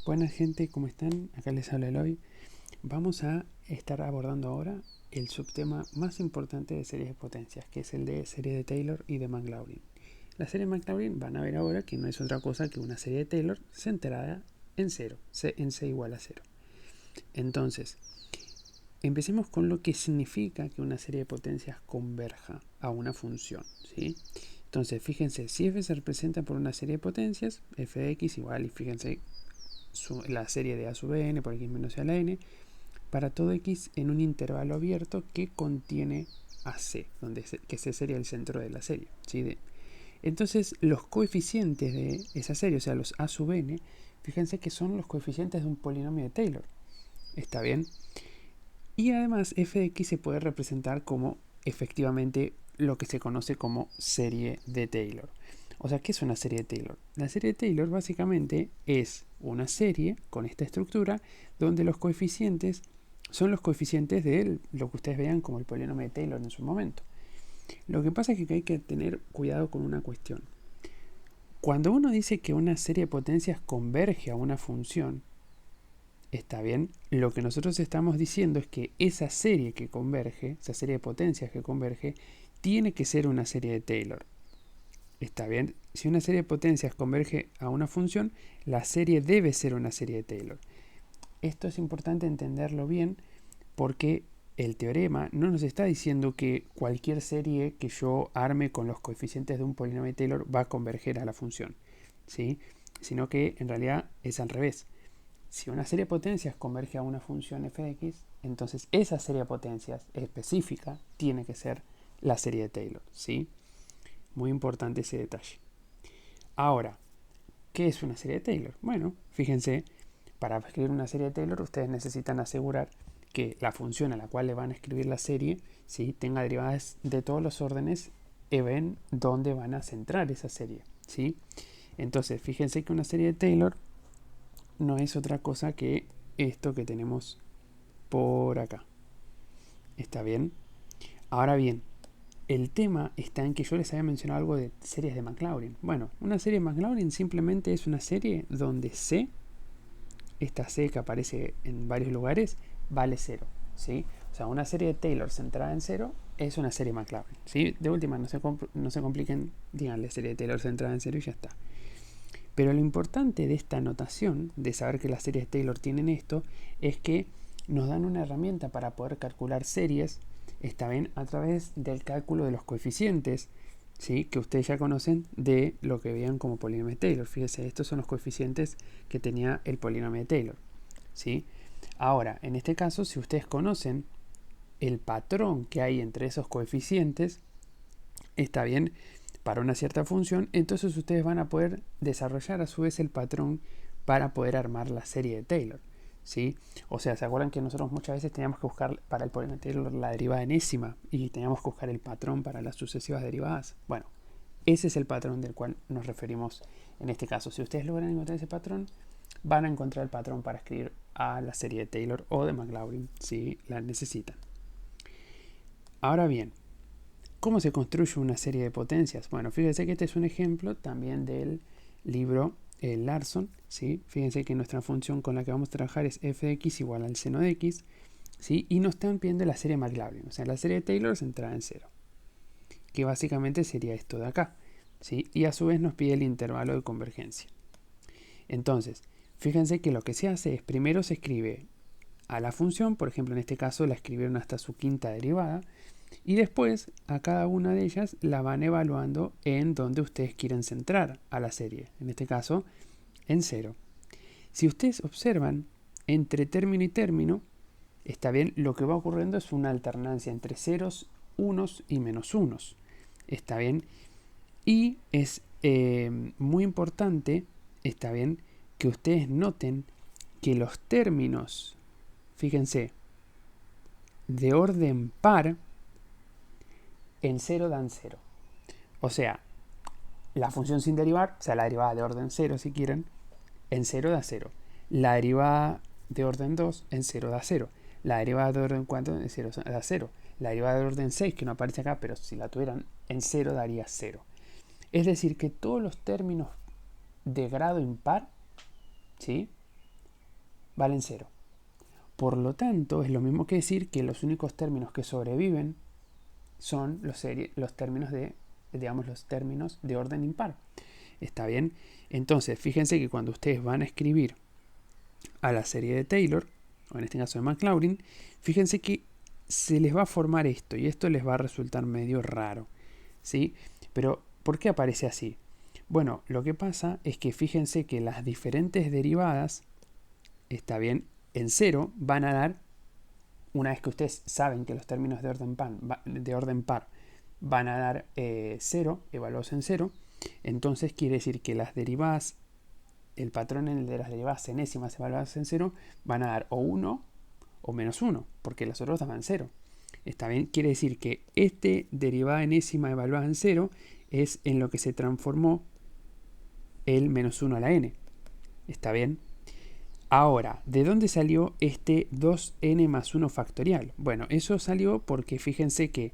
Buenas gente, ¿cómo están? Acá les habla Eloy. Vamos a estar abordando ahora el subtema más importante de series de potencias, que es el de serie de Taylor y de Maclaurin. La serie de Maclaurin van a ver ahora que no es otra cosa que una serie de Taylor centrada en cero, en C igual a cero. Entonces, empecemos con lo que significa que una serie de potencias converja a una función, ¿sí? Entonces, fíjense, si f se representa por una serie de potencias, f de x igual, y fíjense, la serie de a sub n por x menos a la n, para todo x en un intervalo abierto que contiene a c, que c sería el centro de la serie, ¿sí? Entonces los coeficientes de esa serie, o sea los a sub n, fíjense que son los coeficientes de un polinomio de Taylor. ¿Está bien? Y además f de x se puede representar como efectivamente lo que se conoce como serie de Taylor. O sea, ¿qué es una serie de Taylor? La serie de Taylor básicamente es una serie con esta estructura donde los coeficientes son los coeficientes de lo que ustedes vean como el polinomio de Taylor en su momento. Lo que pasa es que hay que tener cuidado con una cuestión. Cuando uno dice que una serie de potencias converge a una función, está bien, lo que nosotros estamos diciendo es que esa serie que converge, esa serie de potencias que converge, tiene que ser una serie de Taylor. Está bien, si una serie de potencias converge a una función, la serie debe ser una serie de Taylor. Esto es importante entenderlo bien porque el teorema no nos está diciendo que cualquier serie que yo arme con los coeficientes de un polinomio de Taylor va a converger a la función, ¿sí? Sino que en realidad es al revés. Si una serie de potencias converge a una función f de x, entonces esa serie de potencias específica tiene que ser la serie de Taylor, ¿sí? Muy importante ese detalle. Ahora, ¿qué es una serie de Taylor? Bueno, fíjense, para escribir una serie de Taylor ustedes necesitan asegurar que la función a la cual le van a escribir la serie, ¿sí?, tenga derivadas de todos los órdenes y ven dónde van a centrar esa serie, ¿sí? Entonces, fíjense que una serie de Taylor no es otra cosa que esto que tenemos por acá. ¿Está bien? Ahora bien, el tema está en que yo les había mencionado algo de series de Maclaurin. Bueno, una serie de Maclaurin simplemente es una serie donde C, esta C que aparece en varios lugares, vale 0, ¿sí? O sea, una serie de Taylor centrada en 0 es una serie Maclaurin, ¿sí? De última, no se compliquen, díganle serie de Taylor centrada en 0 y ya está. Pero lo importante de esta notación, de saber que las series Taylor tienen esto, es que nos dan una herramienta para poder calcular series, está bien, a través del cálculo de los coeficientes, ¿sí?, que ustedes ya conocen de lo que veían como polinomio de Taylor. Fíjense, estos son los coeficientes que tenía el polinomio de Taylor, ¿sí? Ahora, en este caso, si ustedes conocen el patrón que hay entre esos coeficientes, está bien, para una cierta función, entonces ustedes van a poder desarrollar a su vez el patrón para poder armar la serie de Taylor, ¿sí? O sea, ¿se acuerdan que nosotros muchas veces teníamos que buscar para el polinomio de Taylor la derivada enésima y teníamos que buscar el patrón para las sucesivas derivadas? Bueno, ese es el patrón del cual nos referimos en este caso. Si ustedes logran encontrar ese patrón, van a encontrar el patrón para escribir a la serie de Taylor o de Maclaurin si la necesitan. Ahora bien, ¿cómo se construye una serie de potencias? Bueno, fíjense que este es un ejemplo también del libro Larson, ¿sí? Fíjense que nuestra función con la que vamos a trabajar es f de x igual al seno de x, ¿sí? Y nos están pidiendo la serie Maclaurin, o sea, la serie de Taylor centrada en 0, que básicamente sería esto de acá, ¿sí? Y a su vez nos pide el intervalo de convergencia. Entonces, fíjense que lo que se hace es primero se escribe a la función, por ejemplo en este caso la escribieron hasta su quinta derivada, y después a cada una de ellas la van evaluando en donde ustedes quieren centrar a la serie, en este caso en 0. Si ustedes observan, entre término y término, está bien, lo que va ocurriendo es una alternancia entre ceros, unos y menos unos. Está bien, y es muy importante, está bien, que ustedes noten que los términos, fíjense, de orden par, en 0 dan 0. O sea, la función sin derivar, o sea, la derivada de orden 0 si quieren, en 0 da 0. La derivada de orden 2 en 0 da 0. La derivada de orden 4 en 0 da 0. La derivada de orden 6, que no aparece acá, pero si la tuvieran en 0 daría 0. Es decir, que todos los términos de grado impar, ¿sí?, valen 0. Por lo tanto, es lo mismo que decir que los únicos términos que sobreviven son los términos de orden impar. ¿Está bien? Entonces, fíjense que cuando ustedes van a escribir a la serie de Taylor, o en este caso de Maclaurin, fíjense que se les va a formar esto, y esto les va a resultar medio raro, ¿sí? Pero, ¿por qué aparece así? Bueno, lo que pasa es que fíjense que las diferentes derivadas, está bien, en 0 van a dar, una vez que ustedes saben que los términos de orden par van a dar 0, evaluados en 0, entonces quiere decir que las derivadas, el patrón en el de las derivadas enésimas evaluadas en 0, van a dar o 1 o menos 1, porque las otras daban 0. ¿Está bien? Quiere decir que este derivada enésima evaluada en 0 es en lo que se transformó el menos 1 a la n. ¿Está bien? Ahora, ¿de dónde salió este 2n más 1 factorial? Bueno, eso salió porque fíjense que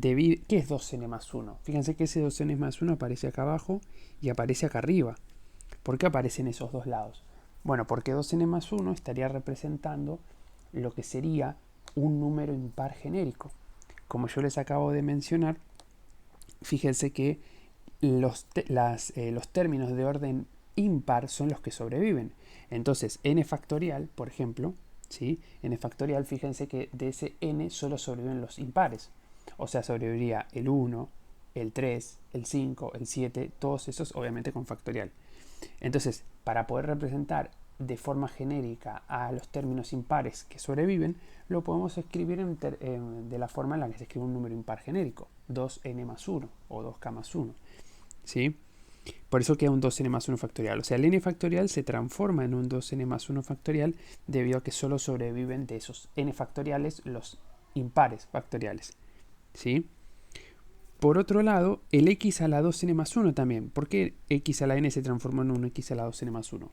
¿qué es 2n más 1? Fíjense que ese 2n más 1 aparece acá abajo y aparece acá arriba. ¿Por qué aparecen esos dos lados? Bueno, porque 2n más 1 estaría representando lo que sería un número impar genérico. Como yo les acabo de mencionar, fíjense que los términos de orden impar son los que sobreviven. Entonces, n factorial, por ejemplo, ¿sí? N factorial, fíjense que de ese n solo sobreviven los impares. O sea, sobreviviría el 1, el 3, el 5, el 7, todos esos obviamente con factorial. Entonces, para poder representar de forma genérica a los términos impares que sobreviven, lo podemos escribir de la forma en la que se escribe un número impar genérico, 2n más 1 o 2k más 1. ¿Sí? Por eso queda un 2n más 1 factorial. O sea, el n factorial se transforma en un 2n más 1 factorial debido a que solo sobreviven de esos n factoriales los impares factoriales. ¿Sí? Por otro lado, el x a la 2n más 1 también. ¿Por qué x a la n se transformó en un x a la 2n más 1?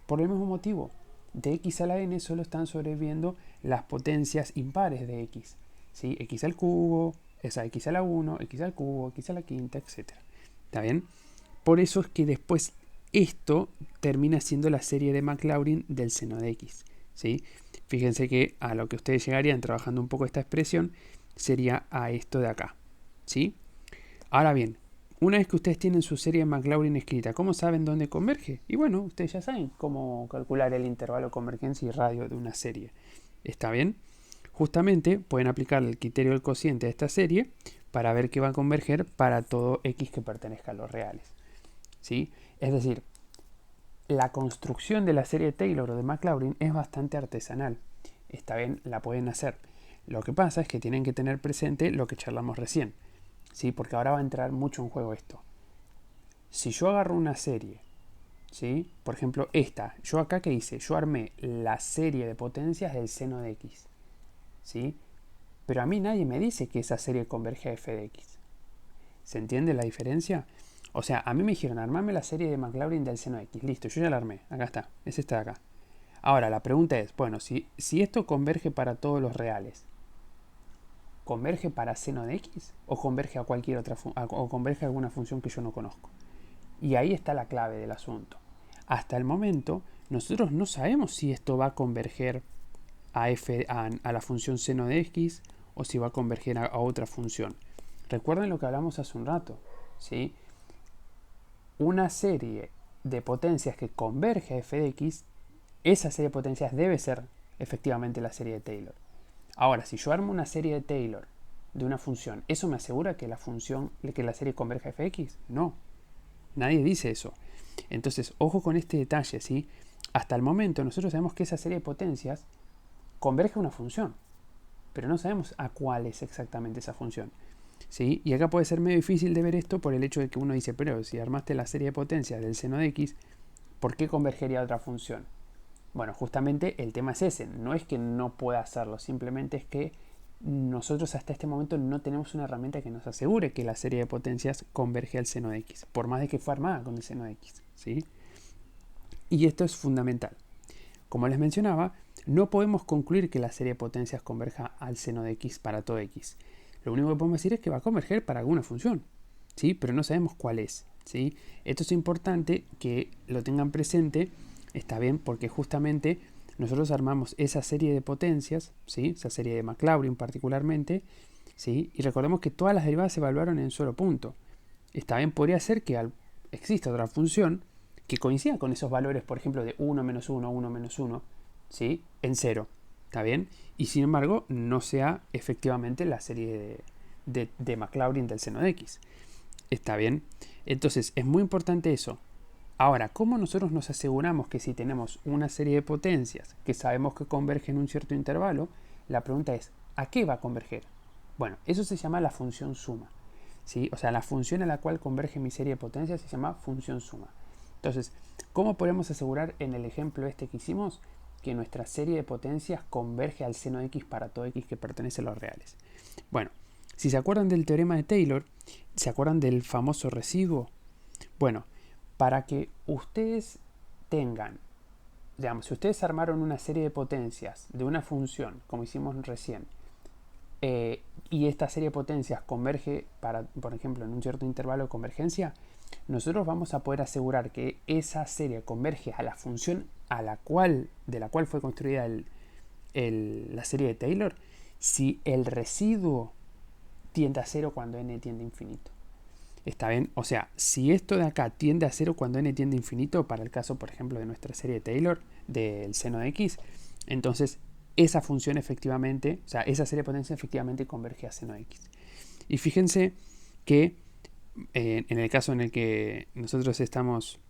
Por el mismo motivo. De x a la n solo están sobreviviendo las potencias impares de x. ¿Sí? X al cubo, x a la 1, x al cubo, x a la quinta, etc. ¿Está bien? Por eso es que después esto termina siendo la serie de Maclaurin del seno de x. ¿Sí? Fíjense que a lo que ustedes llegarían trabajando un poco esta expresión sería a esto de acá. ¿Sí? Ahora bien, una vez que ustedes tienen su serie de Maclaurin escrita, ¿cómo saben dónde converge? Y bueno, ustedes ya saben cómo calcular el intervalo de convergencia y radio de una serie. ¿Está bien? Justamente pueden aplicar el criterio del cociente de esta serie para ver que va a converger para todo x que pertenezca a los reales. ¿Sí? Es decir, la construcción de la serie de Taylor o de Maclaurin es bastante artesanal. Está bien, la pueden hacer. Lo que pasa es que tienen que tener presente lo que charlamos recién. ¿Sí? Porque ahora va a entrar mucho en juego esto. Si yo agarro una serie, ¿sí? Por ejemplo esta, yo acá ¿qué hice? Yo armé la serie de potencias del seno de x, ¿sí? Pero a mí nadie me dice que esa serie converge a f de x. ¿Se entiende la diferencia? O sea, a mí me dijeron, armame la serie de Maclaurin del seno de x. Listo, yo ya la armé. Acá está, es esta de acá. Ahora, la pregunta es, bueno, si esto converge para todos los reales, ¿converge para seno de x? ¿O converge a cualquier otra o converge a alguna función que yo no conozco? Y ahí está la clave del asunto. Hasta el momento, nosotros no sabemos si esto va a converger a la función seno de x o si va a converger a otra función. Recuerden lo que hablamos hace un rato, ¿sí? Una serie de potencias que converge a f de x, esa serie de potencias debe ser efectivamente la serie de Taylor. Ahora, si yo armo una serie de Taylor de una función, ¿eso me asegura que la serie converge a f de x? No, nadie dice eso. Entonces, ojo con este detalle, ¿sí? Hasta el momento nosotros sabemos que esa serie de potencias converge a una función, pero no sabemos a cuál es exactamente esa función. ¿Sí? Y acá puede ser medio difícil de ver esto por el hecho de que uno dice, pero si armaste la serie de potencias del seno de x, ¿por qué convergería a otra función? Bueno, justamente el tema es ese, no es que no pueda hacerlo, simplemente es que nosotros hasta este momento no tenemos una herramienta que nos asegure que la serie de potencias converge al seno de x, por más de que fue armada con el seno de x, ¿sí? Y esto es fundamental. Como les mencionaba, no podemos concluir que la serie de potencias converja al seno de x para todo x. Lo único que podemos decir es que va a converger para alguna función, ¿sí? Pero no sabemos cuál es, ¿sí? Esto es importante que lo tengan presente, está bien, porque justamente nosotros armamos esa serie de potencias, ¿sí? Esa serie de Maclaurin particularmente, ¿sí? Y recordemos que todas las derivadas se evaluaron en un solo punto. Está bien, podría ser que exista otra función que coincida con esos valores, por ejemplo, de 1 menos 1, 1 menos 1, ¿sí? En 0. ¿Está bien? Y sin embargo, no sea efectivamente la serie de Maclaurin del seno de x. ¿Está bien? Entonces, es muy importante eso. Ahora, ¿cómo nosotros nos aseguramos que si tenemos una serie de potencias que sabemos que convergen en un cierto intervalo, la pregunta es, ¿a qué va a converger? Bueno, eso se llama la función suma, ¿sí? O sea, la función a la cual converge mi serie de potencias se llama función suma. Entonces, ¿cómo podemos asegurar en el ejemplo este que hicimos que nuestra serie de potencias converge al seno de x para todo x que pertenece a los reales? Bueno, si se acuerdan del teorema de Taylor, ¿se acuerdan del famoso residuo? Bueno, para que ustedes tengan, digamos, si ustedes armaron una serie de potencias de una función, como hicimos recién, y esta serie de potencias converge, por ejemplo, en un cierto intervalo de convergencia, nosotros vamos a poder asegurar que esa serie converge a la función de la cual fue construida la serie de Taylor, si el residuo tiende a cero cuando n tiende a infinito. ¿Está bien? O sea, si esto de acá tiende a cero cuando n tiende a infinito, para el caso, por ejemplo, de nuestra serie de Taylor, del seno de x, entonces esa función efectivamente, o sea, esa serie de potencias efectivamente converge a seno de x. Y fíjense que en el caso en el que nosotros estamos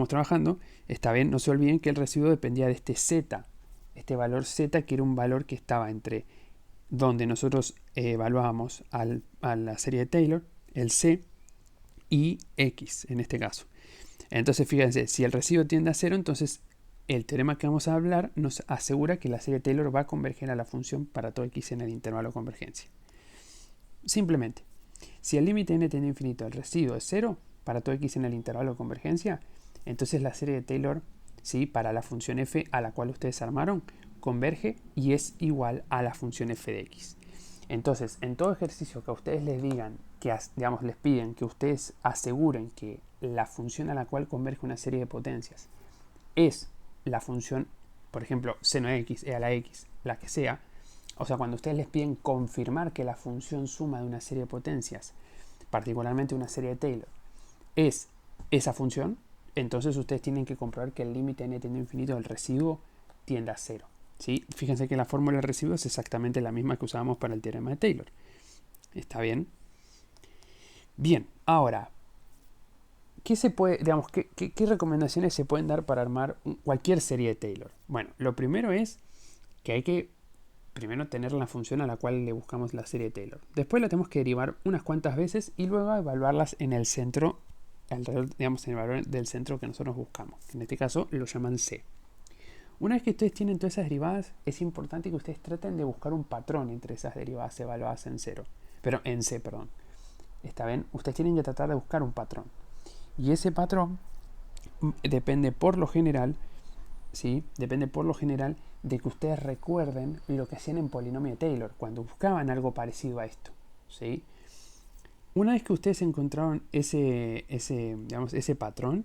trabajando, está bien, no se olviden que el residuo dependía de este z, este valor z, que era un valor que estaba entre donde nosotros evaluábamos a la serie de Taylor, el c, y x en este caso. Entonces fíjense, si el residuo tiende a cero, entonces el teorema que vamos a hablar nos asegura que la serie de Taylor va a converger a la función para todo x en el intervalo de convergencia. Simplemente, si el límite n tiende a infinito del residuo es 0 para todo x en el intervalo de convergencia, entonces la serie de Taylor, ¿sí?, para la función f a la cual ustedes armaron, converge y es igual a la función f de x. Entonces, en todo ejercicio que a ustedes les digan, que digamos, les piden que ustedes aseguren que la función a la cual converge una serie de potencias es la función, por ejemplo, seno de x, e a la x, la que sea, o sea, cuando ustedes les piden confirmar que la función suma de una serie de potencias, particularmente una serie de Taylor, es esa función, entonces ustedes tienen que comprobar que el límite n tiende a infinito del residuo tiende a cero. ¿Sí? Fíjense que la fórmula del residuo es exactamente la misma que usábamos para el teorema de Taylor. ¿Está bien? Bien, ahora, ¿qué se puede, digamos, qué recomendaciones se pueden dar para armar cualquier serie de Taylor? Bueno, lo primero es que hay que primero tener la función a la cual le buscamos la serie de Taylor. Después la tenemos que derivar unas cuantas veces y luego evaluarlas en el centro, alrededor, digamos, en el valor del centro que nosotros buscamos. En este caso lo llaman C. Una vez que ustedes tienen todas esas derivadas, es importante que ustedes traten de buscar un patrón entre esas derivadas evaluadas en C. ¿Está bien? Ustedes tienen que tratar de buscar un patrón. Y ese patrón depende por lo general, ¿sí? Depende por lo general de que ustedes recuerden lo que hacían en polinomio de Taylor, cuando buscaban algo parecido a esto, ¿sí? Una vez que ustedes encontraron ese patrón,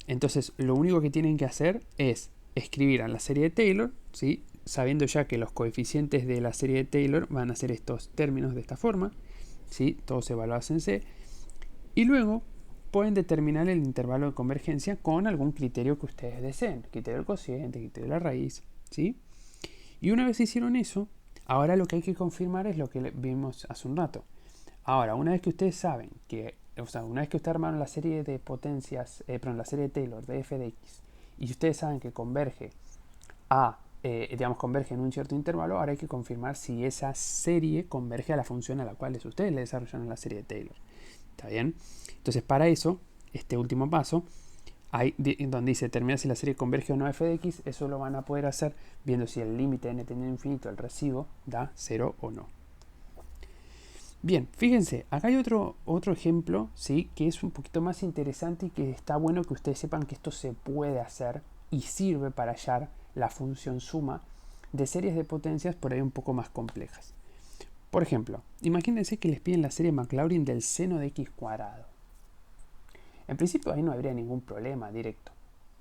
entonces lo único que tienen que hacer es escribir a la serie de Taylor, ¿sí?, sabiendo ya que los coeficientes de la serie de Taylor van a ser estos términos de esta forma, ¿sí?, todos evaluados en C, y luego pueden determinar el intervalo de convergencia con algún criterio que ustedes deseen, criterio del cociente, criterio de la raíz, ¿sí? Y una vez hicieron eso, ahora lo que hay que confirmar es lo que vimos hace un rato. Ahora, una vez que ustedes saben que, o sea, una vez que ustedes armaron la serie de potencias, la serie de Taylor de f de x, y ustedes saben que converge converge en un cierto intervalo, ahora hay que confirmar si esa serie converge a la función a la cual ustedes le desarrollaron la serie de Taylor. ¿Está bien? Entonces, para eso, este último paso, donde dice determinar si la serie converge o no a f de x, eso lo van a poder hacer viendo si el límite n teniendo infinito del residuo da 0 o no. Bien, fíjense, acá hay otro ejemplo, ¿sí?, que es un poquito más interesante y que está bueno que ustedes sepan que esto se puede hacer y sirve para hallar la función suma de series de potencias por ahí un poco más complejas. Por ejemplo, imagínense que les piden la serie Maclaurin del seno de x cuadrado. En principio ahí no habría ningún problema directo.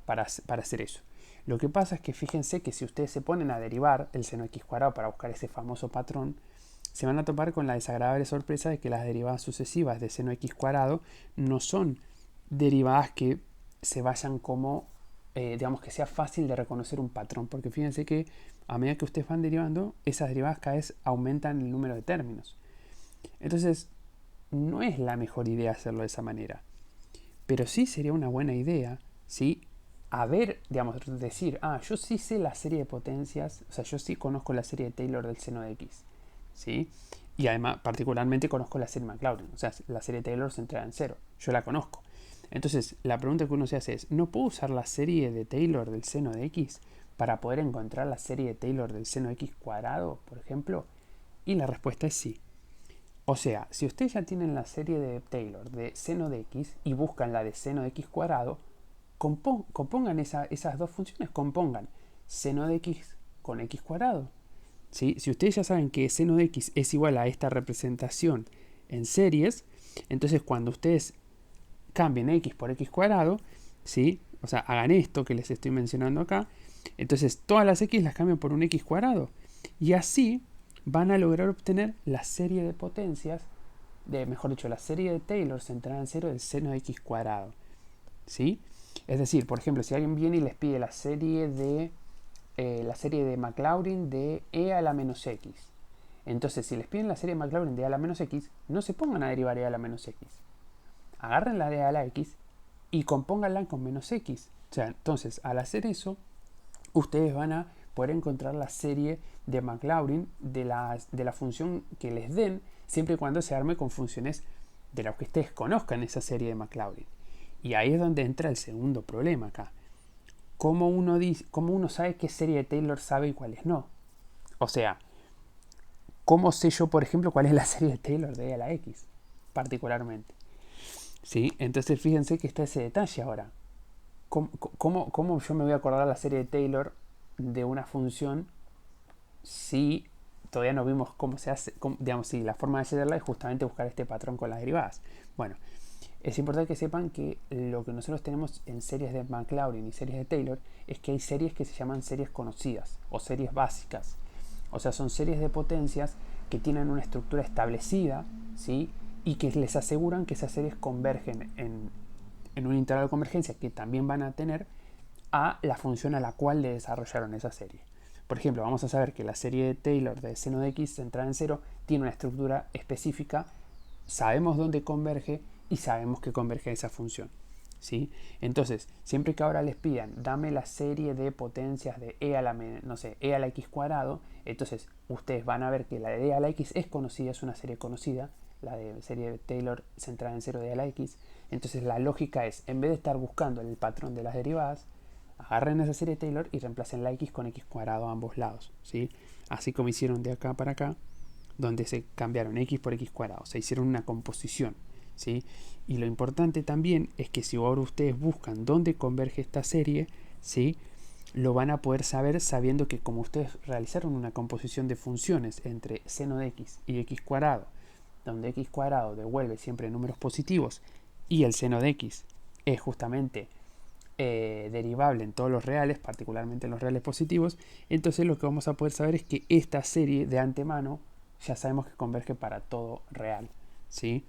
para hacer eso. Lo que pasa es que fíjense que si ustedes se ponen a derivar el seno de x cuadrado para buscar ese famoso patrón, se van a topar con la desagradable sorpresa de que las derivadas sucesivas de seno de x cuadrado no son derivadas que se vayan como, digamos que sea fácil de reconocer un patrón, porque fíjense que a medida que ustedes van derivando, esas derivadas cada vez aumentan el número de términos. Entonces, no es la mejor idea hacerlo de esa manera, pero sí sería una buena idea, ¿sí? A ver, digamos, decir, yo sí sé la serie de potencias, o sea, yo sí conozco la serie de Taylor del seno de x, ¿sí? Y además, particularmente conozco la serie Maclaurin, o sea, la serie de Taylor centrada en cero, yo la conozco. Entonces, la pregunta que uno se hace es, ¿no puedo usar la serie de Taylor del seno de x para poder encontrar la serie de Taylor del seno de x cuadrado, por ejemplo? Y la respuesta es sí. O sea, si ustedes ya tienen la serie de Taylor de seno de x y buscan la de seno de x cuadrado, compongan esas dos funciones, compongan seno de x con x cuadrado. ¿Sí? Si ustedes ya saben que seno de x es igual a esta representación en series, entonces cuando ustedes cambien x por x cuadrado, ¿sí? O sea, hagan esto que les estoy mencionando acá, entonces todas las x las cambian por un x cuadrado. Y así van a lograr obtener la serie de potencias, mejor dicho, la serie de Taylor centrada en cero del seno de x cuadrado. ¿Sí? Es decir, por ejemplo, si alguien viene y les pide la serie de Maclaurin de e a la menos x. Entonces, si les piden la serie de Maclaurin de e a la menos x, no se pongan a derivar e a la menos x. Agarren la de e a la x y compónganla con menos x. O sea, entonces, al hacer eso, ustedes van a poder encontrar la serie de Maclaurin de la función que les den, siempre y cuando se arme con funciones de las que ustedes conozcan esa serie de Maclaurin. Y ahí es donde entra el segundo problema acá. ¿Cómo uno sabe qué serie de Taylor sabe y cuáles no? O sea, ¿cómo sé yo, por ejemplo, cuál es la serie de Taylor de e a la x? Particularmente. ¿Sí? Entonces fíjense que está ese detalle ahora. ¿Cómo yo me voy a acordar la serie de Taylor de una función si todavía no vimos cómo se hace? Digamos, si la forma de hacerla es justamente buscar este patrón con las derivadas. Bueno, es importante que sepan que lo que nosotros tenemos en series de Maclaurin y series de Taylor es que hay series que se llaman series conocidas o series básicas. O sea, son series de potencias que tienen una estructura establecida, ¿sí? Y que les aseguran que esas series convergen en un intervalo de convergencia que también van a tener a la función a la cual le desarrollaron esa serie. Por ejemplo, vamos a saber que la serie de Taylor de seno de x centrada en cero tiene una estructura específica, sabemos dónde converge y sabemos que converge esa función. ¿Sí? Entonces, siempre que ahora les pidan, dame la serie de potencias de e a la, e a la x cuadrado, entonces ustedes van a ver que la de e a la x es conocida, es una serie conocida, la de serie de Taylor centrada en cero de e a la x. Entonces la lógica es, en vez de estar buscando el patrón de las derivadas, agarren esa serie de Taylor y reemplacen la x con x cuadrado a ambos lados. ¿Sí? Así como hicieron de acá para acá, donde se cambiaron x por x cuadrado, se hicieron una composición. ¿Sí? Y lo importante también es que si ahora ustedes buscan dónde converge esta serie, ¿sí? Lo van a poder saber sabiendo que como ustedes realizaron una composición de funciones entre seno de x y x cuadrado, donde x cuadrado devuelve siempre números positivos y el seno de x es justamente derivable en todos los reales, particularmente en los reales positivos, entonces lo que vamos a poder saber es que esta serie de antemano ya sabemos que converge para todo real. ¿Sí?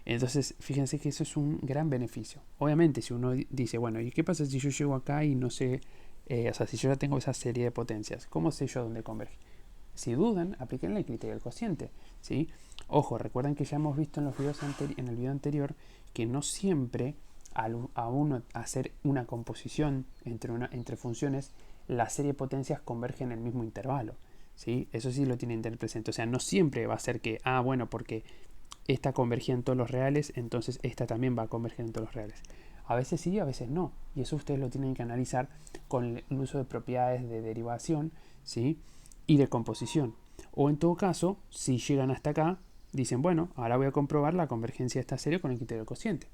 Entonces, fíjense que eso es un gran beneficio. Obviamente, si uno dice, bueno, ¿y qué pasa si yo llego acá y no sé, o sea, si yo ya tengo esa serie de potencias, ¿cómo sé yo dónde converge? Si dudan, apliquen el criterio del cociente. ¿Sí? Ojo, recuerden que ya hemos visto en los videos en el video anterior que no siempre a uno hacer una composición entre funciones, la serie de potencias converge en el mismo intervalo. ¿Sí? Eso sí lo tienen que tener presente. O sea, no siempre va a ser que, bueno, porque esta convergía en todos los reales, entonces esta también va a converger en todos los reales. A veces sí, a veces no. Y eso ustedes lo tienen que analizar con el uso de propiedades de derivación, ¿sí? Y de composición. O en todo caso, si llegan hasta acá, dicen, bueno, ahora voy a comprobar la convergencia de esta serie con el criterio del cociente,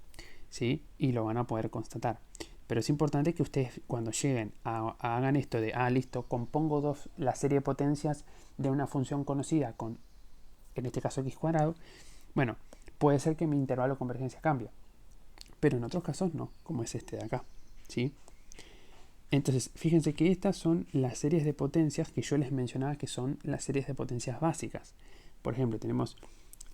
¿sí? Y lo van a poder constatar. Pero es importante que ustedes cuando lleguen hagan esto de, listo, compongo la serie de potencias de una función conocida con, en este caso, x cuadrado. Bueno, puede ser que mi intervalo de convergencia cambie, pero en otros casos no, como es este de acá. ¿Sí? Entonces, fíjense que estas son las series de potencias que yo les mencionaba que son las series de potencias básicas. Por ejemplo, tenemos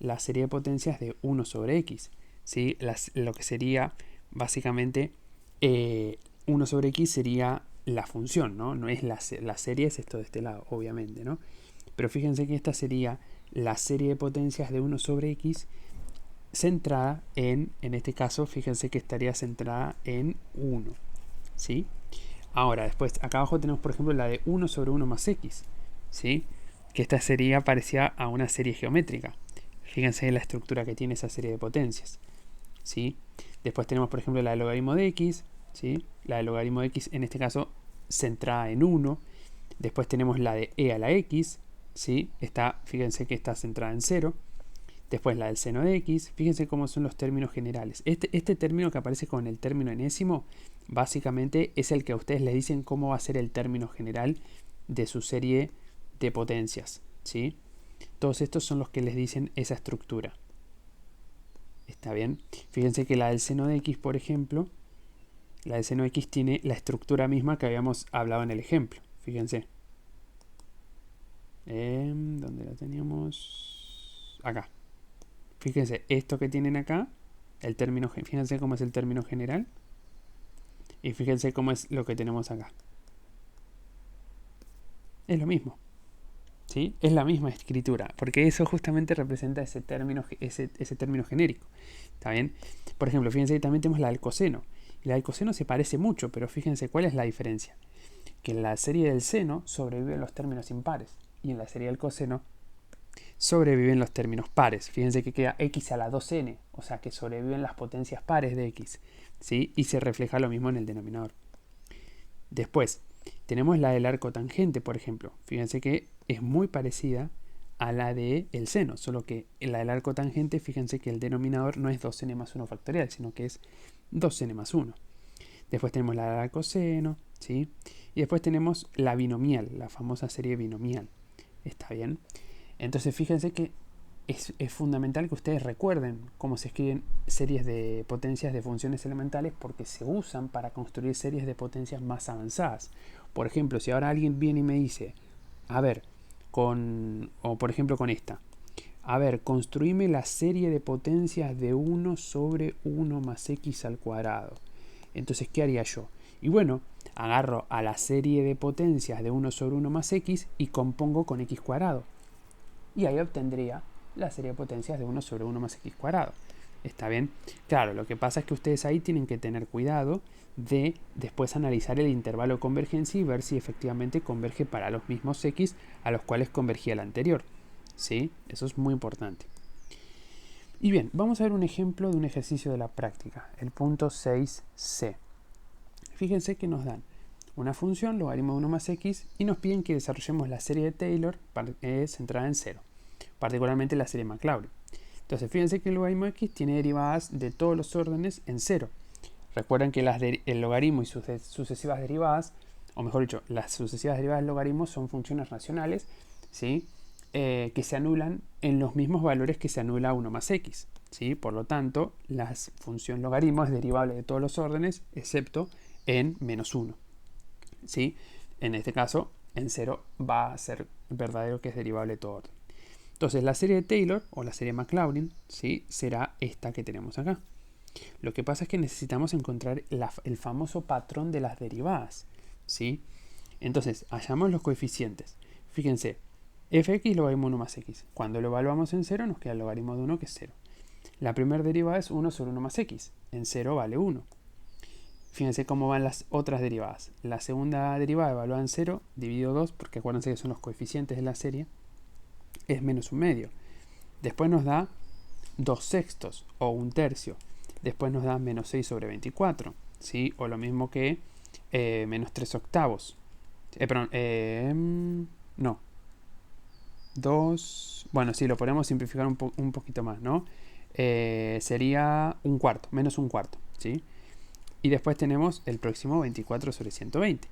la serie de potencias de 1 sobre x, ¿sí? Lo que sería básicamente 1 sobre x sería la función, ¿no? No es la serie, es esto de este lado, obviamente, ¿no? Pero fíjense que esta sería la serie de potencias de 1 sobre x centrada en este caso, fíjense que estaría centrada en 1, ¿sí? Ahora, después, acá abajo tenemos, por ejemplo, la de 1 sobre 1 más x, ¿sí? Que esta sería parecida a una serie geométrica. Fíjense la estructura que tiene esa serie de potencias, ¿sí? Después tenemos, por ejemplo, la del logaritmo de x, ¿sí? La del logaritmo de x, en este caso, centrada en 1. Después tenemos la de e a la x, ¿sí? Fíjense que está centrada en 0. Después la del seno de x. Fíjense cómo son los términos generales. Este término que aparece con el término enésimo, básicamente es el que a ustedes les dicen cómo va a ser el término general de su serie de potencias, ¿sí? Todos estos son los que les dicen esa estructura. ¿Está bien? Fíjense que la del seno de x, por ejemplo, la del seno de x tiene la estructura misma que habíamos hablado en el ejemplo. Fíjense. ¿Dónde la teníamos? Acá. Fíjense, esto que tienen acá, fíjense cómo es el término general. Y fíjense cómo es lo que tenemos acá. Es lo mismo, ¿sí? Es la misma escritura, porque eso justamente representa ese término genérico. ¿Está bien? Por ejemplo, fíjense que también tenemos la del coseno. Y la del coseno se parece mucho, pero fíjense cuál es la diferencia. Que en la serie del seno sobreviven los términos impares. Y en la serie del coseno sobreviven los términos pares. Fíjense que queda x a la 2n, o sea que sobreviven las potencias pares de x, ¿sí? Y se refleja lo mismo en el denominador. Después, tenemos la del arco tangente, por ejemplo. Fíjense que es muy parecida a la del seno, solo que en la del arco tangente, fíjense que el denominador no es 2n más 1 factorial, sino que es 2n más 1. Después tenemos la del coseno, ¿sí? Y después tenemos la binomial, la famosa serie binomial. ¿Está bien? Entonces fíjense que es fundamental que ustedes recuerden cómo se escriben series de potencias de funciones elementales porque se usan para construir series de potencias más avanzadas. Por ejemplo, si ahora alguien viene y me dice, a ver, o por ejemplo con esta, a ver, construime la serie de potencias de 1 sobre 1 más x al cuadrado. Entonces, ¿qué haría yo? Y bueno, agarro a la serie de potencias de 1 sobre 1 más x y compongo con x cuadrado. Y ahí obtendría la serie de potencias de 1 sobre 1 más x cuadrado. ¿Está bien? Claro, lo que pasa es que ustedes ahí tienen que tener cuidado de después analizar el intervalo de convergencia y ver si efectivamente converge para los mismos x a los cuales convergía el anterior. ¿Sí? Eso es muy importante. Y bien, vamos a ver un ejemplo de un ejercicio de la práctica, el punto 6c. Fíjense que nos dan una función, logaritmo de 1 más x, y nos piden que desarrollemos la serie de Taylor centrada en 0, particularmente la serie Maclaurin. Entonces, fíjense que el logaritmo de x tiene derivadas de todos los órdenes en 0. Recuerden que el logaritmo y sus sucesivas derivadas, o mejor dicho, las sucesivas derivadas del logaritmo son funciones racionales, ¿sí? Que se anulan en los mismos valores que se anula 1 más x. ¿Sí? Por lo tanto, la función logaritmo es derivable de todos los órdenes, excepto en menos 1. ¿Sí? En este caso, en 0 va a ser verdadero que es derivable de todo orden. Entonces, la serie de Taylor, o la serie Maclaurin, ¿sí? Será esta que tenemos acá. Lo que pasa es que necesitamos encontrar el famoso patrón de las derivadas, ¿sí? Entonces, hallamos los coeficientes. Fíjense, fx logaritmo 1 más x. Cuando lo evaluamos en 0, nos queda el logaritmo de 1, que es 0. La primera derivada es 1 sobre 1 más x. En 0 vale 1. Fíjense cómo van las otras derivadas. La segunda derivada evaluada en 0, dividido 2, porque acuérdense que son los coeficientes de la serie, es menos 1 medio. Después nos da 2 sextos o 1 tercio. Después nos da menos 6 sobre 24, ¿sí? O lo mismo que menos 3 octavos. No. 2. Bueno, sí, lo podemos simplificar un poquito más, ¿no? Sería un cuarto, menos un cuarto, ¿sí? Y después tenemos el próximo 24 sobre 120.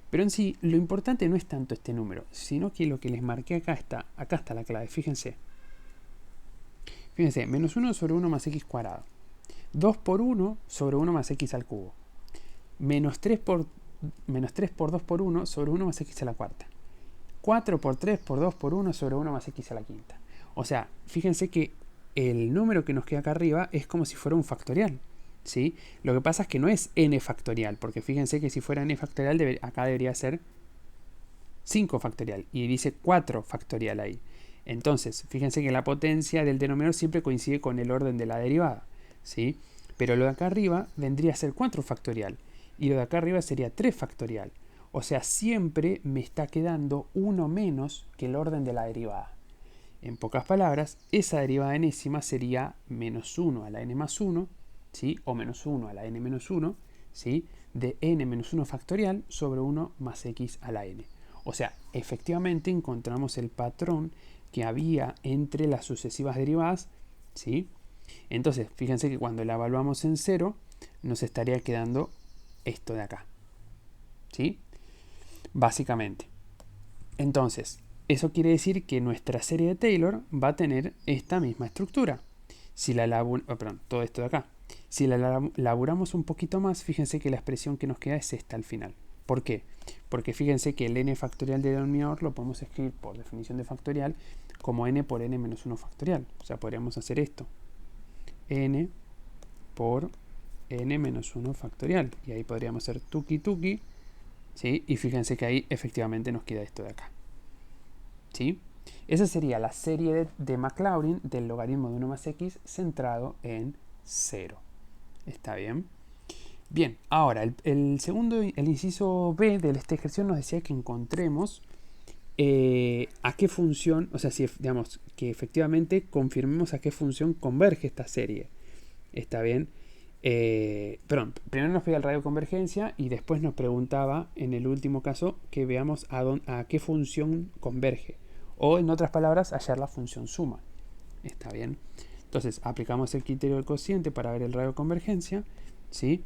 Pero en sí, lo importante no es tanto este número, sino que lo que les marqué acá está la clave, fíjense. Fíjense, menos 1 sobre 1 más x cuadrado. 2 por 1 sobre 1 más x al cubo. Menos 3 por menos 3 por 2 por 1 sobre 1 más x a la cuarta. 4 por 3 por 2 por 1 sobre 1 más x a la quinta. O sea, fíjense que el número que nos queda acá arriba es como si fuera un factorial, ¿sí? Lo que pasa es que no es n factorial, porque fíjense que si fuera n factorial, acá debería ser 5 factorial, y dice 4 factorial ahí. Entonces, fíjense que la potencia del denominador siempre coincide con el orden de la derivada, ¿sí? Pero lo de acá arriba vendría a ser 4 factorial, y lo de acá arriba sería 3 factorial. O sea, siempre me está quedando uno menos que el orden de la derivada. En pocas palabras, esa derivada enésima sería menos 1 a la n más 1, ¿sí? O menos 1 a la n menos 1, ¿sí? De n menos 1 factorial sobre 1 más x a la n. O sea, efectivamente encontramos el patrón que había entre las sucesivas derivadas, ¿sí? Entonces, fíjense que cuando la evaluamos en 0, nos estaría quedando esto de acá, ¿sí? Básicamente. Entonces, eso quiere decir que nuestra serie de Taylor va a tener esta misma estructura. Si la todo esto de acá. Si la laburamos un poquito más, fíjense que la expresión que nos queda es esta al final. ¿Por qué? Porque fíjense que el n factorial del denominador lo podemos escribir por definición de factorial como n por n menos 1 factorial. O sea, podríamos hacer esto. N por n menos 1 factorial. Y ahí podríamos hacer tuki tuki, ¿sí? Y fíjense que ahí efectivamente nos queda esto de acá, ¿sí? Esa sería la serie de Maclaurin del logaritmo de 1 más x centrado en 0. ¿Está bien? Bien, ahora el inciso B de este ejercicio nos decía que encontremos a qué función, o sea, si digamos que efectivamente confirmemos a qué función converge esta serie. ¿Está bien? Primero nos pedía el radio de convergencia y después nos preguntaba en el último caso que veamos a qué función converge. O en otras palabras, hallar la función suma. ¿Está bien? Entonces aplicamos el criterio del cociente para ver el radio de convergencia, ¿sí?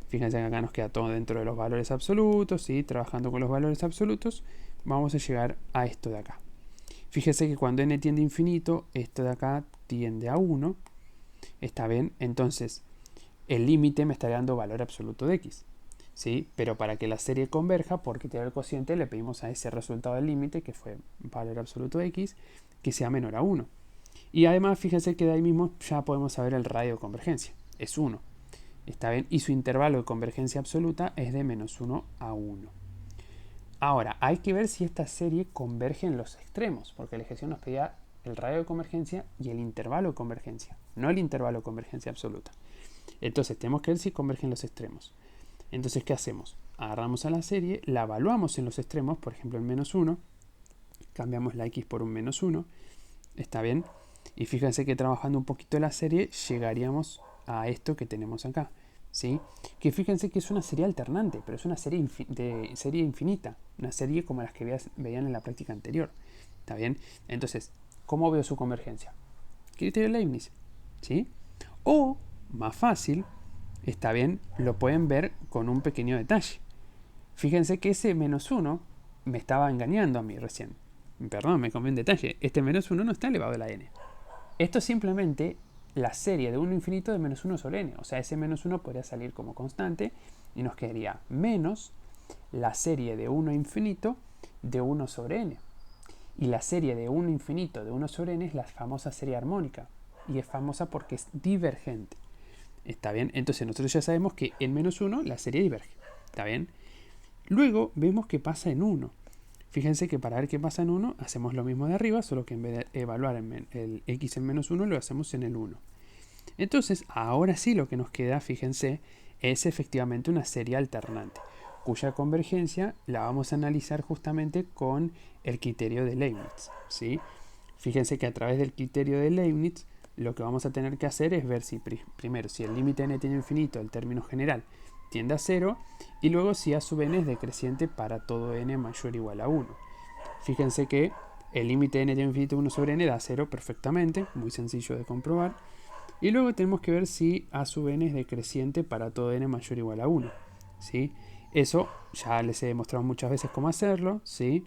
Fíjense que acá nos queda todo dentro de los valores absolutos, ¿sí? Trabajando con los valores absolutos, vamos a llegar a esto de acá. Fíjense que cuando n tiende a infinito, esto de acá tiende a 1. ¿Está bien? Entonces, el límite me estaría dando valor absoluto de x, ¿sí? Pero para que la serie converja, por criterio del cociente, le pedimos a ese resultado del límite, que fue valor absoluto de x, que sea menor a 1. Y además, fíjense que de ahí mismo ya podemos saber el radio de convergencia. Es 1. ¿Está bien? Y su intervalo de convergencia absoluta es de menos 1 a 1. Ahora, hay que ver si esta serie converge en los extremos, porque el ejercicio nos pedía el radio de convergencia y el intervalo de convergencia, no el intervalo de convergencia absoluta. Entonces, tenemos que ver si convergen los extremos. Entonces, ¿qué hacemos? Agarramos a la serie, la evaluamos en los extremos, por ejemplo, en menos 1, cambiamos la x por un menos 1, ¿está bien? Y fíjense que trabajando un poquito la serie, llegaríamos a esto que tenemos acá, ¿sí? Que fíjense que es una serie alternante, pero es una serie de serie infinita, una serie como las que veían en la práctica anterior, ¿está bien? Entonces, ¿cómo veo su convergencia? Criterio de Leibniz, ¿sí? O, más fácil, está bien, lo pueden ver con un pequeño detalle. Fíjense que ese menos 1 me estaba engañando a mí recién. Perdón, me comí un detalle. Este menos 1 no está elevado a la n. Esto es simplemente la serie de 1 infinito de menos 1 sobre n. O sea, ese menos 1 podría salir como constante y nos quedaría menos la serie de 1 infinito de 1 sobre n. Y la serie de 1 infinito de 1 sobre n es la famosa serie armónica. Y es famosa porque es divergente. ¿Está bien? Entonces nosotros ya sabemos que en menos 1 la serie diverge. ¿Está bien? Luego vemos qué pasa en 1. Fíjense que para ver qué pasa en 1 hacemos lo mismo de arriba, solo que en vez de evaluar el x en menos 1 lo hacemos en el 1. Entonces, ahora sí lo que nos queda, fíjense, es efectivamente una serie alternante, cuya convergencia la vamos a analizar justamente con el criterio de Leibniz, ¿sí? Fíjense que a través del criterio de Leibniz lo que vamos a tener que hacer es ver si primero si el límite n tiene infinito, el término general, tiende a 0, y luego si a sub n es decreciente para todo n mayor o igual a 1. Fíjense que el límite n tiene infinito 1 sobre n da 0 perfectamente, muy sencillo de comprobar. Y luego tenemos que ver si a sub n es decreciente para todo n mayor o igual a 1, ¿sí? Eso ya les he demostrado muchas veces cómo hacerlo, ¿sí?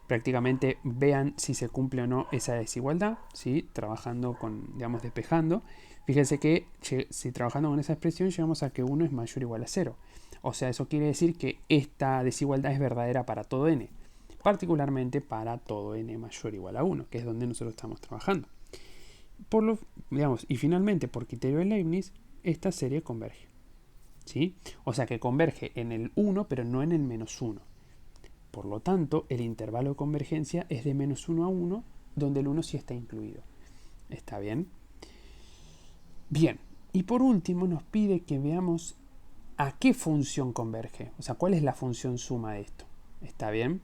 Prácticamente vean si se cumple o no esa desigualdad, ¿sí? Trabajando con, digamos, despejando. Fíjense que si trabajando con esa expresión llegamos a que 1 es mayor o igual a 0. O sea, eso quiere decir que esta desigualdad es verdadera para todo n, particularmente para todo n mayor o igual a 1, que es donde nosotros estamos trabajando. Y finalmente, por criterio de Leibniz, esta serie converge. ¿Sí? O sea que converge en el 1, pero no en el menos 1. Por lo tanto, el intervalo de convergencia es de menos 1 a 1, donde el 1 sí está incluido. ¿Está bien? Bien. Y por último nos pide que veamos a qué función converge. O sea, cuál es la función suma de esto. ¿Está bien?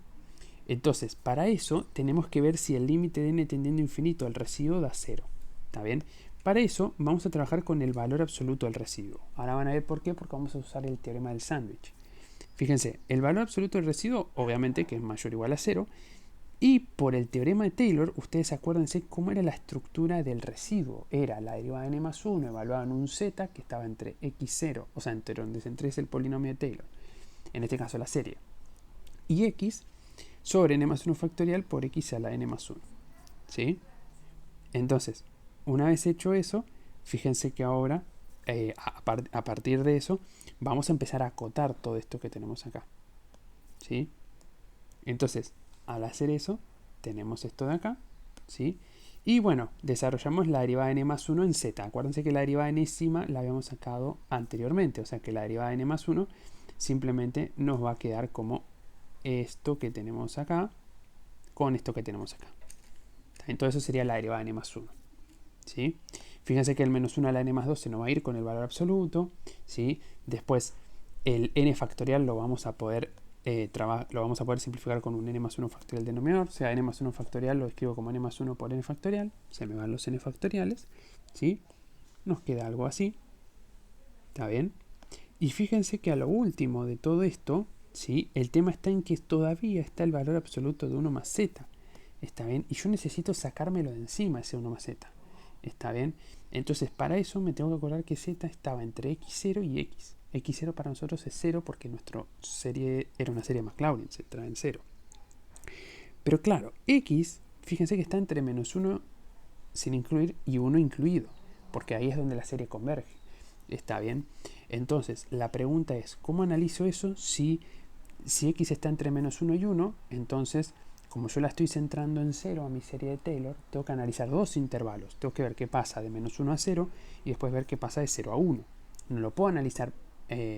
Entonces, para eso tenemos que ver si el límite de n tendiendo a infinito al residuo da 0. ¿Está bien? Para eso vamos a trabajar con el valor absoluto del residuo. Ahora van a ver por qué, porque vamos a usar el teorema del sándwich. Fíjense, el valor absoluto del residuo, obviamente que es mayor o igual a 0, y por el teorema de Taylor, ustedes acuérdense cómo era la estructura del residuo. Era la derivada de n más 1 evaluada en un z que estaba entre x0, o sea, entre donde se entre es el polinomio de Taylor, en este caso la serie, y x sobre n más 1 factorial por x a la n más 1. ¿Sí? Entonces, una vez hecho eso, fíjense que ahora, a partir de eso, vamos a empezar a acotar todo esto que tenemos acá. ¿Sí? Entonces, al hacer eso, tenemos esto de acá. ¿Sí? Y bueno, desarrollamos la derivada de n más 1 en z. Acuérdense que la derivada de enésima la habíamos sacado anteriormente. O sea que la derivada de n más 1 simplemente nos va a quedar como esto que tenemos acá con esto que tenemos acá. Entonces eso sería la derivada de n más 1. ¿Sí? Fíjense que el menos 1 a la n más 2 se nos va a ir con el valor absoluto. ¿Sí? Después el n factorial lo vamos a poder simplificar con un n más 1 factorial denominador. O sea, n más 1 factorial lo escribo como n más 1 por n factorial. Se me van los n factoriales. ¿Sí? Nos queda algo así. ¿Está bien? Y fíjense que a lo último de todo esto, ¿sí? El tema está en que todavía está el valor absoluto de 1 más z. ¿Está bien? Y yo necesito sacármelo de encima, ese 1 más z. ¿Está bien? Entonces, para eso me tengo que acordar que z estaba entre x0 y x. x0 para nosotros es 0 porque nuestra serie era una serie Maclaurin, se trae en 0. Pero claro, x, fíjense que está entre menos 1 sin incluir y 1 incluido, porque ahí es donde la serie converge. ¿Está bien? Entonces, la pregunta es, ¿cómo analizo eso si x está entre menos 1 y 1? Entonces, como yo la estoy centrando en 0 a mi serie de Taylor, tengo que analizar dos intervalos. Tengo que ver qué pasa de menos 1 a 0 y después ver qué pasa de 0 a 1. No lo puedo analizar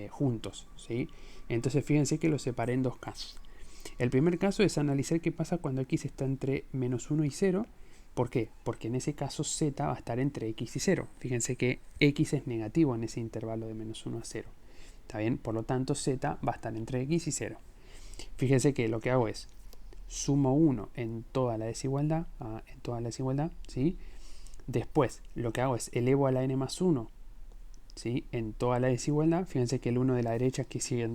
juntos, ¿sí? Entonces, fíjense que lo separé en dos casos. El primer caso es analizar qué pasa cuando x está entre menos 1 y 0. ¿Por qué? Porque en ese caso z va a estar entre x y 0. Fíjense que x es negativo en ese intervalo de menos 1 a 0. ¿Está bien? Por lo tanto, z va a estar entre x y 0. Fíjense que lo que hago es sumo 1 en toda la desigualdad, ¿sí? Después, lo que hago es elevo a la n más 1, ¿sí? En toda la desigualdad. Fíjense que el 1 de la derecha que sigue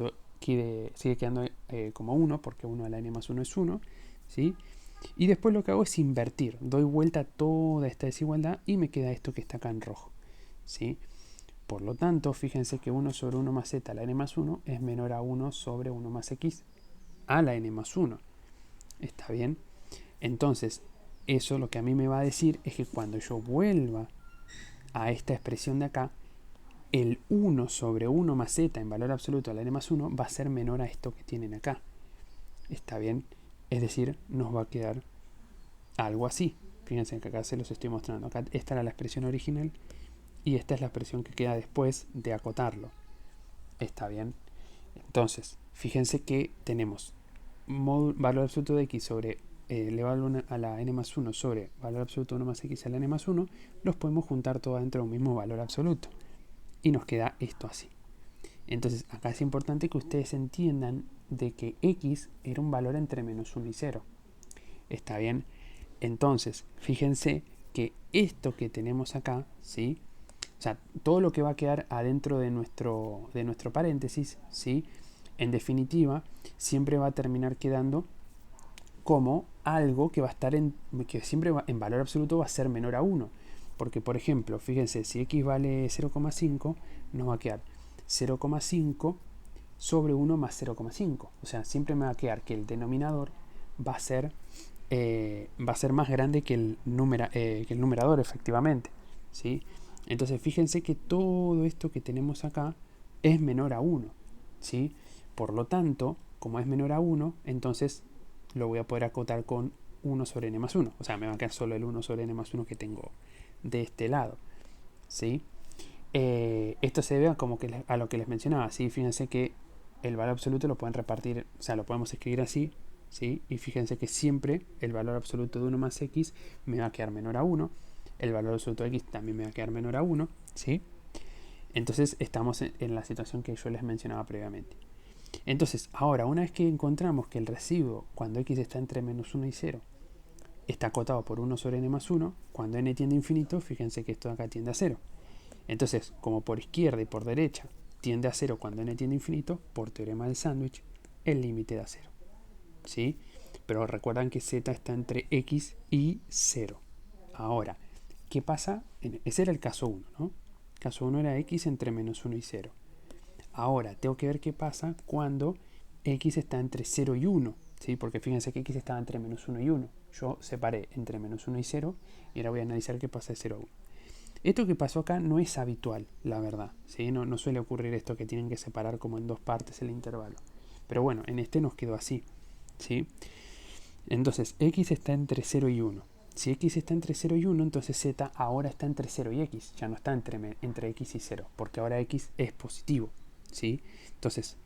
quedando como 1, porque 1 a la n más 1 es 1, ¿sí? Y después lo que hago es invertir, doy vuelta a toda esta desigualdad y me queda esto que está acá en rojo, ¿sí? Por lo tanto, fíjense que 1 sobre 1 más z a la n más 1 es menor a 1 sobre 1 más x a la n más 1. ¿Está bien? Entonces, eso lo que a mí me va a decir es que cuando yo vuelva a esta expresión de acá, el 1 sobre 1 más z en valor absoluto a la n más 1 va a ser menor a esto que tienen acá. ¿Está bien? Es decir, nos va a quedar algo así. Fíjense que acá se los estoy mostrando. Acá esta era la expresión original y esta es la expresión que queda después de acotarlo. ¿Está bien? Entonces, fíjense que tenemos valor absoluto de x sobre elevado a la n más 1 sobre valor absoluto de 1 más x a la n más 1, los podemos juntar todos dentro de un mismo valor absoluto. Y nos queda esto así. Entonces, acá es importante que ustedes entiendan de que x era un valor entre menos 1 y 0. ¿Está bien? Entonces, fíjense que esto que tenemos acá, ¿sí? O sea, todo lo que va a quedar adentro de nuestro paréntesis, ¿sí? En definitiva, siempre va a terminar quedando como algo que va a estar que siempre en valor absoluto va a ser menor a 1. Porque, por ejemplo, fíjense, si x vale 0,5, nos va a quedar 0,5 sobre 1 más 0,5. O sea, siempre me va a quedar que el denominador va a ser más grande que el numerador, efectivamente, ¿sí? Entonces, fíjense que todo esto que tenemos acá es menor a 1. ¿sí? Por lo tanto, como es menor a 1, entonces lo voy a poder acotar con 1 sobre n más 1. O sea, me va a quedar solo el 1 sobre n más 1 que tengo de este lado, ¿sí? Esto se debe a lo que les mencionaba, ¿sí? Fíjense que el valor absoluto lo pueden repartir, o sea, lo podemos escribir así, ¿sí? Y fíjense que siempre el valor absoluto de 1 más x me va a quedar menor a 1. El valor absoluto de x también me va a quedar menor a 1, ¿sí? Entonces estamos en la situación que yo les mencionaba previamente. Entonces, ahora, una vez que encontramos que el residuo, cuando x está entre menos 1 y 0, está acotado por 1 sobre n más 1, cuando n tiende a infinito, fíjense que esto de acá tiende a 0. Entonces, como por izquierda y por derecha tiende a 0 cuando n tiende a infinito, por teorema del sándwich, el límite da 0. ¿Sí? Pero recuerdan que z está entre x y 0. Ahora, ¿qué pasa? Ese era el caso 1, ¿no? El caso 1 era x entre menos 1 y 0. Ahora, tengo que ver qué pasa cuando x está entre 0 y 1. ¿Sí? Porque fíjense que x estaba entre menos 1 y 1. Yo separé entre menos 1 y 0 y ahora voy a analizar qué pasa de 0 a 1. Esto que pasó acá no es habitual, la verdad. ¿Sí? No suele ocurrir esto que tienen que separar como en dos partes el intervalo. Pero bueno, en este nos quedó así. ¿Sí? Entonces, x está entre 0 y 1. Si x está entre 0 y 1, entonces z ahora está entre 0 y x. Ya no está entre x y 0, porque ahora x es positivo. ¿Sí? Entonces,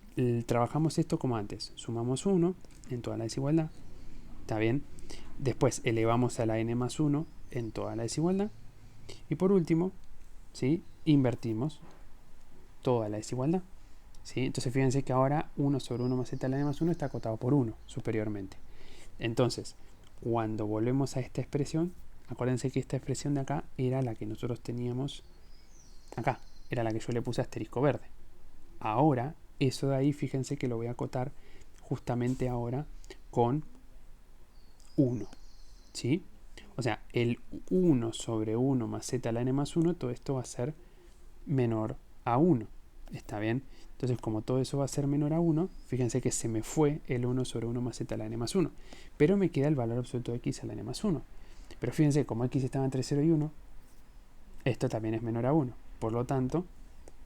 trabajamos esto como antes. Sumamos 1 en toda la desigualdad. ¿Está bien? Después elevamos a la n más 1 en toda la desigualdad. Y por último, ¿sí? Invertimos toda la desigualdad. ¿Sí? Entonces fíjense que ahora 1 sobre 1 más z a la n más 1 está acotado por 1 superiormente. Entonces, cuando volvemos a esta expresión, acuérdense que esta expresión de acá era la que nosotros teníamos acá. Era la que yo le puse asterisco verde. Ahora, eso de ahí, fíjense que lo voy a acotar justamente ahora con 1. ¿Sí? O sea, el 1 sobre 1 más z a la n más 1, todo esto va a ser menor a 1. ¿Está bien? Entonces, como todo eso va a ser menor a 1, fíjense que se me fue el 1 sobre 1 más z a la n más 1. Pero me queda el valor absoluto de x a la n más 1. Pero fíjense, como x estaba entre 0 y 1, esto también es menor a 1. Por lo tanto,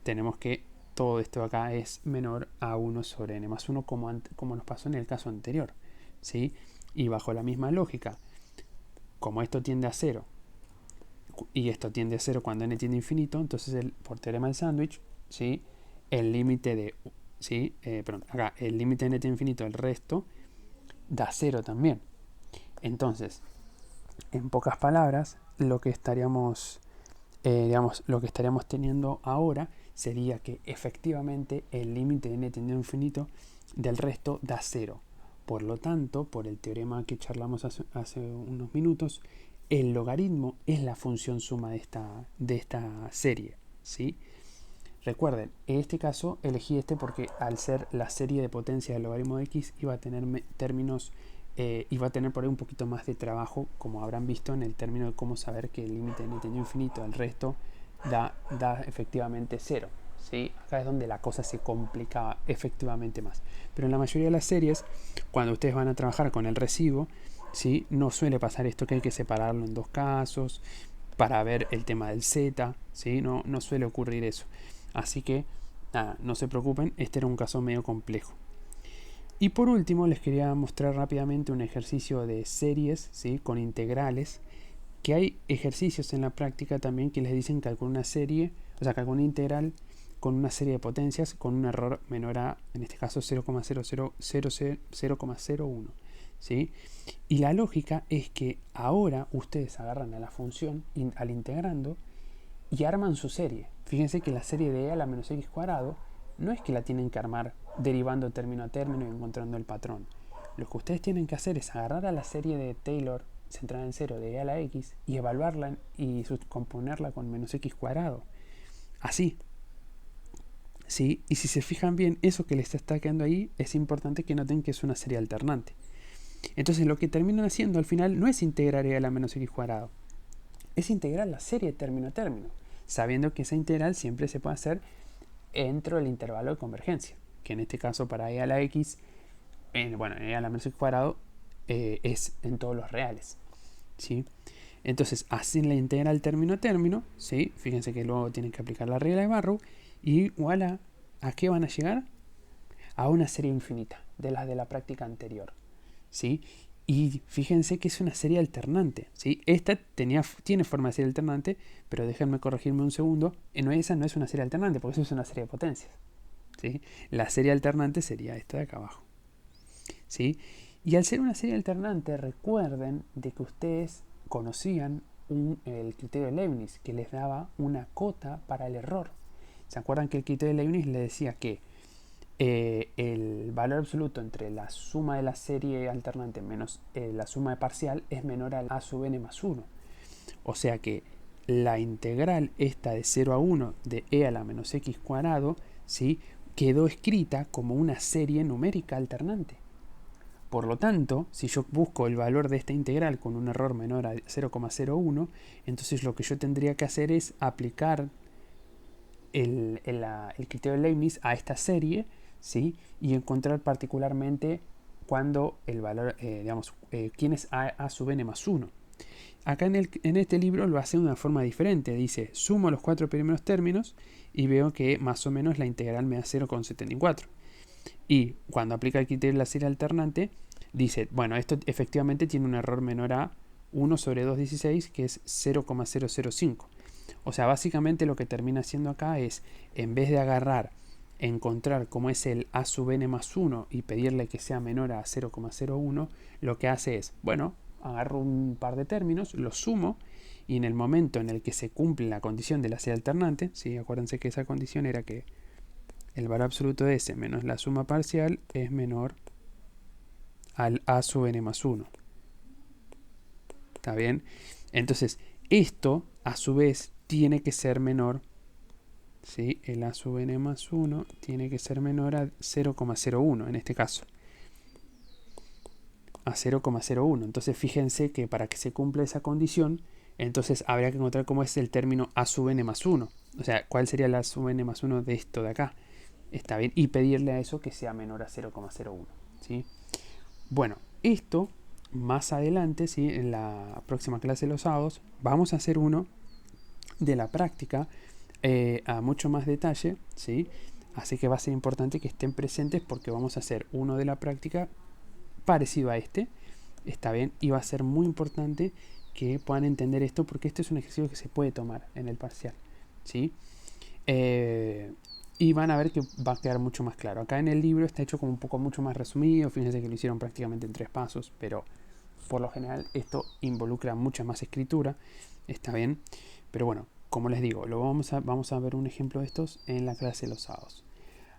tenemos que todo esto acá es menor a 1 sobre n más 1, como nos pasó en el caso anterior. ¿Sí? Y bajo la misma lógica, como esto tiende a 0 y esto tiende a 0 cuando n tiende a infinito, entonces por teorema del sándwich, ¿sí? El límite de, ¿sí? Acá el límite de n tiende a infinito, el resto da 0 también. Entonces, en pocas palabras, lo que estaríamos teniendo ahora sería que efectivamente el límite de n tendido a infinito del resto da 0. Por lo tanto, por el teorema que charlamos hace unos minutos, el logaritmo es la función suma de esta serie. ¿Sí? Recuerden, en este caso elegí este porque al ser la serie de potencia del logaritmo de x iba a tener términos, iba a tener por ahí un poquito más de trabajo, como habrán visto en el término de cómo saber que el límite n tendido a infinito al resto da efectivamente 0. ¿Sí? Acá es donde la cosa se complica efectivamente más. Pero en la mayoría de las series, cuando ustedes van a trabajar con el residuo, ¿sí? No suele pasar esto que hay que separarlo en dos casos para ver el tema del z, ¿sí? No suele ocurrir eso. Así que, nada, no se preocupen, este era un caso medio complejo. Y por último, les quería mostrar rápidamente un ejercicio de series, ¿sí? Con integrales, que hay ejercicios en la práctica también que les dicen que alguna serie, o sea, que alguna integral con una serie de potencias con un error menor a, en este caso, 0,001. ¿Sí? Y la lógica es que ahora ustedes agarran a la función al integrando y arman su serie. Fíjense que la serie de e a la menos x cuadrado no es que la tienen que armar derivando término a término y encontrando el patrón. Lo que ustedes tienen que hacer es agarrar a la serie de Taylor centrada en 0 de e a la x y evaluarla y componerla con menos x cuadrado. Así. ¿Sí? Y si se fijan bien, eso que les está quedando ahí es importante que noten que es una serie alternante. Entonces lo que terminan haciendo al final no es integrar e a la menos x cuadrado, es integrar la serie de término a término, sabiendo que esa integral siempre se puede hacer dentro del intervalo de convergencia, que en este caso para e a la x, e a la menos x cuadrado es en todos los reales. ¿Sí? Entonces hacen la integral término a término, ¿sí? Fíjense que luego tienen que aplicar la regla de Barrow y voilà, ¿a qué van a llegar? a una serie infinita, de las de la práctica anterior, ¿sí? Y fíjense que es una serie alternante, ¿sí? Esta tiene forma de serie alternante, pero déjenme corregirme un segundo. Esa no es una serie alternante, porque eso es una serie de potencias, ¿sí? La serie alternante sería esta de acá abajo, ¿sí? Y al ser una serie alternante, recuerden de que ustedes conocían el criterio de Leibniz, que les daba una cota para el error. ¿Se acuerdan que el criterio de Leibniz le decía que el valor absoluto entre la suma de la serie alternante menos la suma de parcial es menor a a sub n más 1? O sea que la integral esta de 0 a 1 de e a la menos x cuadrado, ¿sí?, quedó escrita como una serie numérica alternante. Por lo tanto, si yo busco el valor de esta integral con un error menor a 0,01, entonces lo que yo tendría que hacer es aplicar el criterio de Leibniz a esta serie, ¿sí?, y encontrar particularmente cuando el valor, quién es a sub n más 1. Acá en este libro lo hace de una forma diferente. Dice, sumo los 4 primeros términos y veo que más o menos la integral me da 0,74. Y cuando aplica el criterio de la serie alternante, dice, bueno, esto efectivamente tiene un error menor a 1 sobre 2,16, que es 0,005. O sea, básicamente lo que termina haciendo acá es, en vez de encontrar cómo es el a sub n más 1 y pedirle que sea menor a 0,01, lo que hace es, bueno, agarro un par de términos, los sumo, y en el momento en el que se cumple la condición de la serie alternante, ¿sí?, acuérdense que esa condición era que el valor absoluto de S menos la suma parcial es menor al a sub n más 1. ¿Está bien? Entonces, esto a su vez tiene que ser menor, ¿sí?, el a sub n más 1 tiene que ser menor a 0,01 en este caso. A 0,01. Entonces fíjense que para que se cumpla esa condición, entonces habría que encontrar cómo es el término a sub n más 1. O sea, cuál sería el a sub n más 1 de esto de acá. Está bien. Y pedirle a eso que sea menor a 0,01. ¿Sí? Bueno, esto más adelante, ¿sí?, en la próxima clase de los sábados, vamos a hacer uno de la práctica a mucho más detalle, ¿sí? Así que va a ser importante que estén presentes porque vamos a hacer uno de la práctica parecido a este, está bien, y va a ser muy importante que puedan entender esto porque este es un ejercicio que se puede tomar en el parcial, ¿sí? Y van a ver que va a quedar mucho más claro. Acá en el libro está hecho como un poco mucho más resumido, fíjense que lo hicieron prácticamente en 3 pasos, pero por lo general esto involucra mucha más escritura, está bien, pero bueno, como les digo, vamos a ver un ejemplo de estos en la clase de los sábados.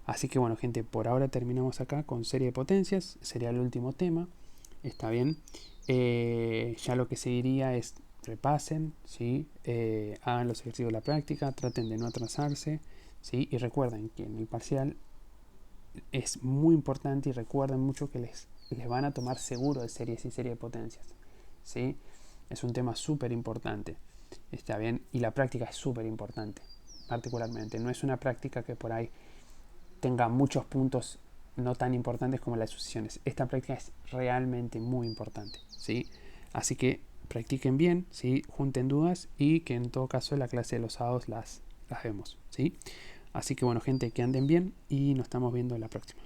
Así que bueno, gente, por ahora terminamos acá con serie de potencias, sería el último tema, está bien. Ya lo que seguiría es repasen, ¿sí? Hagan los ejercicios de la práctica, traten de no atrasarse, ¿sí? Y recuerden que en el parcial es muy importante y recuerden mucho que les van a tomar seguro de series y serie de potencias, ¿sí? Es un tema súper importante, está bien, y la práctica es súper importante, particularmente. No es una práctica que por ahí tenga muchos puntos no tan importantes como las sucesiones. Esta práctica es realmente muy importante, ¿sí? Así que practiquen bien, ¿sí? Junten dudas y que en todo caso en la clase de los sábados las vemos, ¿sí? Así que bueno, gente, que anden bien y nos estamos viendo en la próxima.